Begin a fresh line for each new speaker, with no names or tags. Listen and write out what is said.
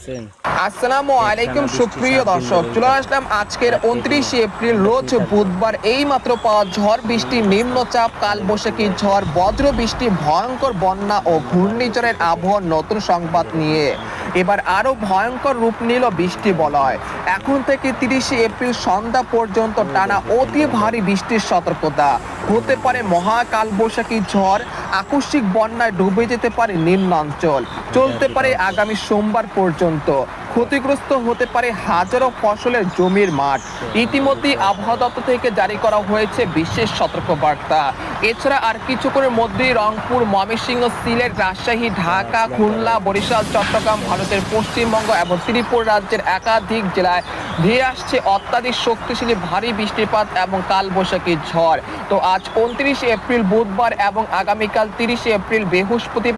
আছেন?
আসসালামু আলাইকুম সুপ্রিয় দর্শক, চলে আসলাম আজকের 29শে এপ্রিল রোজ বুধবার। এই মাত্র পাওয়া ঝড় বৃষ্টি, নিম্নচাপ, কালবৈশাখী ঝড়, বজ্র বৃষ্টি, ভয়ঙ্কর বন্যা ও ঘূর্ণিঝড়ের আবহাওয়ার নতুন সংবাদ নিয়ে এবার আরো ভয়ঙ্কর রূপ নিল বৃষ্টি বলয়। এখন থেকে 30শে এপ্রিল সন্ধ্যা পর্যন্ত টানা অতি ভারী বৃষ্টির সতর্কতা। হতে পারে মহা কালবৈশাখী ঝড়, আকস্মিক বন্যায় ডুবে যেতে পারে নিম্নাঞ্চল, চলতে পারে আগামী সোমবার পর্যন্ত। ক্ষতিগ্রস্ত হতে পারে হাজারো ফসলের জমির মাঠ। ইতিমধ্যেই আবহাওয়া দপ্তর থেকে জারি করা হয়েছে বিশেষ সতর্কবার্তা। এছাড়া আর কিছুক্ষণের মধ্যেই রংপুর, ময়মনসিংহ, সিলেট, রাজশাহী, ঢাকা, খুলনা, বরিশাল, চট্টগ্রাম, ভারতের পশ্চিমবঙ্গ এবং ত্রিপুরা রাজ্যের একাধিক জেলায় ধেয়ে আসছে অত্যাধিক শক্তিশালী ভারী বৃষ্টিপাত এবং কালবৈশাখী ঝড়। তো আজ 29শে এপ্রিল বুধবার এবং আগামীকাল 30শে এপ্রিল বৃহস্পতিবার